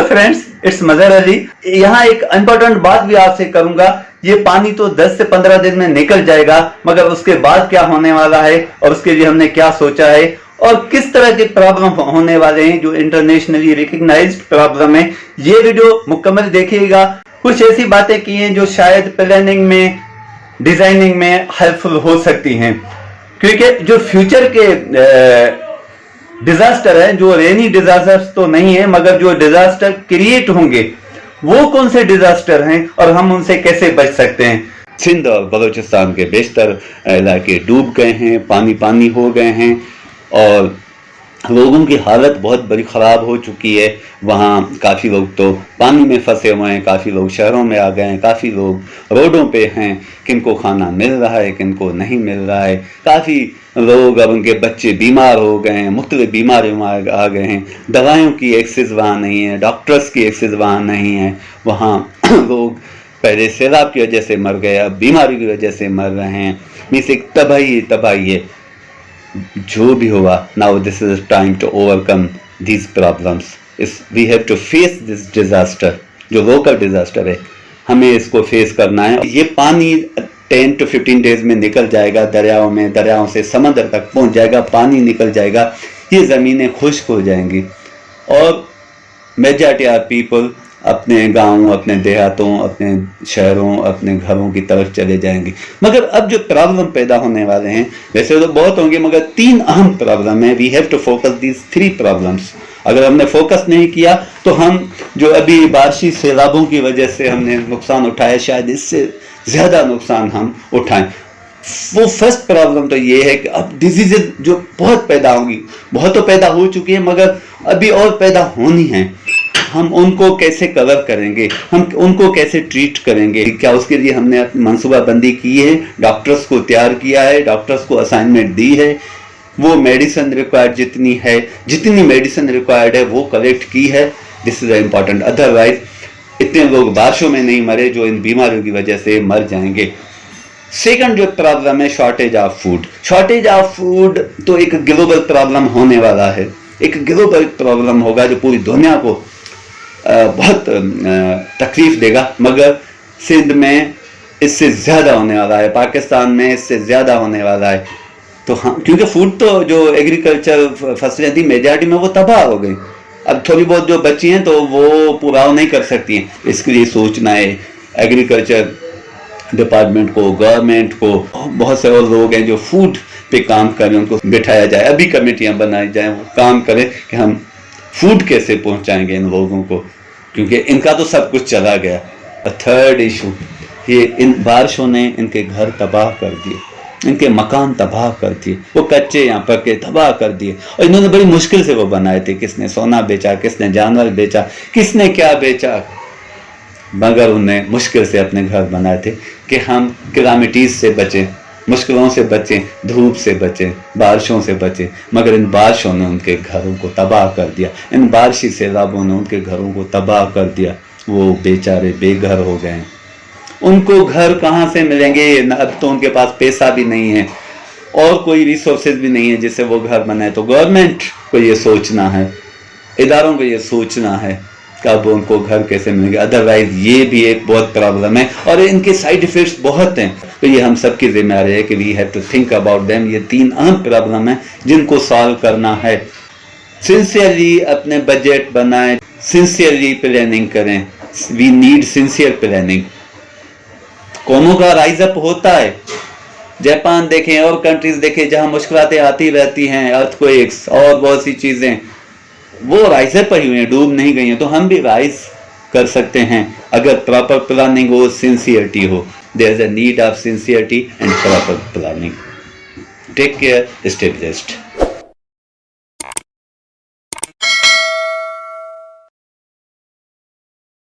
Hello friends, it's मजहर अली। यहाँ एक important बात भी आपसे करूंगा। ये पानी तो 10 से 15 दिन में निकल जाएगा, मगर उसके बाद क्या होने वाला है और उसके लिए हमने क्या सोचा है और किस तरह के प्रॉब्लम होने वाले हैं जो इंटरनेशनली रिकग्नाइज्ड प्रॉब्लम है, ये वीडियो मुकम्मल देखिएगा। कुछ ऐसी बातें की हैं जो शायद प्लानिंग में, डिजाइनिंग में हेल्पफुल हो सकती हैं, क्योंकि जो फ्यूचर के डिजास्टर है, जो रेनी डिजास्टर तो नहीं है, मगर जो डिजास्टर क्रिएट होंगे वो कौन से डिजास्टर हैं और हम उनसे कैसे बच सकते हैं। सिंध और बलूचिस्तान के बेशतर इलाके डूब गए हैं, पानी पानी हो गए हैं और लोगों की हालत बहुत बड़ी ख़राब हो चुकी है। वहाँ काफ़ी लोग तो पानी में फंसे हुए हैं, काफ़ी लोग शहरों में आ गए हैं, काफ़ी लोग रोडों पे हैं, किनको खाना मिल रहा है, किनको नहीं मिल रहा है। काफ़ी लोग और उनके बच्चे बीमार हो गए हैं, मुख्तलिफ बीमारियों में आ गए हैं। दवाइयों की एक्सेस वहाँ नहीं है, डॉक्टर्स की एक्सेस वहाँ नहीं है। वहाँ लोग पहले सैलाब की वजह से मर गए, अब बीमारी की वजह से मर रहे हैं। मीन्स एक तबाही है। जो भी होगा, now this is time to overcome these problems. We have to face this disaster, जो लोकल डिजास्टर है, हमें इसको फेस करना है। ये पानी 10 to 15 डेज में निकल जाएगा दरियाओं में, दरियाओं से समंदर तक पहुंच जाएगा, पानी निकल जाएगा, ये ज़मीनें खुश्क हो जाएंगी और मेजॉरिटी ऑफ पीपल अपने गाँव, अपने देहातों, अपने शहरों, अपने घरों की तरफ चले जाएंगे। मगर अब जो प्रॉब्लम पैदा होने वाले हैं, वैसे तो बहुत होंगे, मगर 3 अहम प्रॉब्लम है। We have to focus these 3 problems. अगर हमने फोकस नहीं किया तो हम जो अभी बारिशी सैलाबों की वजह से हमने नुकसान उठाया, शायद इससे ज़्यादा नुकसान हम उठाएं। वो फर्स्ट प्रॉब्लम तो ये है कि अब डिजीजेज जो बहुत पैदा होंगी, बहुत तो पैदा हो चुकी है, मगर अभी और पैदा होनी है। हम उनको कैसे कवर करेंगे, हम उनको कैसे ट्रीट करेंगे, क्या उसके लिए हमने मनसूबाबंदी की है, डॉक्टर्स को तैयार किया है, डॉक्टर्स को असाइनमेंट दी है, वो मेडिसिन रिक्वायर्ड जितनी मेडिसिन रिक्वायर्ड है वो कलेक्ट की है। This is important. अदरवाइज इतने लोग बारिशों में नहीं मरे जो इन बीमारियों की वजह से मर जाएंगे। सेकंड जो प्रॉब्लम है, shortage of food. Shortage of food तो एक ग्लोबल प्रॉब्लम होने वाला है, एक ग्लोबल प्रॉब्लम होगा जो पूरी दुनिया को बहुत तकलीफ देगा। मगर सिंध में इससे ज़्यादा होने वाला है, पाकिस्तान में इससे ज़्यादा होने वाला है। तो हाँ, क्योंकि फूड तो जो एग्रीकल्चर फसलें थी मेजॉरिटी में वो तबाह हो गई। अब थोड़ी बहुत जो बची हैं तो वो पूरा नहीं कर सकती हैं। इसके लिए सोचना है एग्रीकल्चर डिपार्टमेंट को, गवर्नमेंट को। बहुत से और लोग हैं जो फूड पे काम कर रहे हैं, उनको बिठाया जाए, अभी कमेटियाँ बनाई जाएँ, वो काम करें कि हम फूड कैसे पहुंचाएंगे इन लोगों को, क्योंकि इनका तो सब कुछ चला गया। थर्ड इशू, ये इन बारिशों ने इनके घर तबाह कर दिए, इनके मकान तबाह कर दिए, वो कच्चे यहाँ पर के तबाह कर दिए और इन्होंने बड़ी मुश्किल से वो बनाए थे। किसने सोना बेचा, किसने जानवर बेचा, किसने क्या बेचा, मगर उन्हें मुश्किल से अपने घर बनाए थे कि हम कैलामिटीज से बचें, मुश्किलों से बचें, धूप से बचें, बारिशों से बचें। मगर इन बारिशों ने उनके घरों को तबाह कर दिया, इन बारिशी सैलाबों ने उनके घरों को तबाह कर दिया। वो बेचारे बेघर हो गए। उनको घर कहाँ से मिलेंगे? अब तो उनके पास पैसा भी नहीं है और कोई रिसोर्सेज भी नहीं है जिससे वो घर बनाए। तो गवर्नमेंट को ये सोचना है, इदारों को ये सोचना है कब उनको घर कैसे मिलेंगे। अदरवाइज ये भी एक बहुत प्रॉब्लम है और इनके साइड इफेक्ट्स बहुत हैं। तो ये हम सबकी जिम्मेदारी है कि we have to think about them. ये 3 अहम प्रॉब्लम है जिनको सॉल्व करना है। सिंसियरली अपने बजट बनाएं, सिंसियरली प्लानिंग करें। We need sincere planning. कौमों का राइज अप होता है। जापान देखें और कंट्रीज देखें जहां मुश्किलातें आती रहती हैं, अर्थक्वेक्स और बहुत सी चीजें, वो राइज अप ही हुए हैं, डूब नहीं गई हैं। तो हम भी राइज कर सकते हैं अगर प्रॉपर प्लानिंग हो, सिंसियरिटी हो। There is a need of sincerity and proper planning. Take care, stay blessed.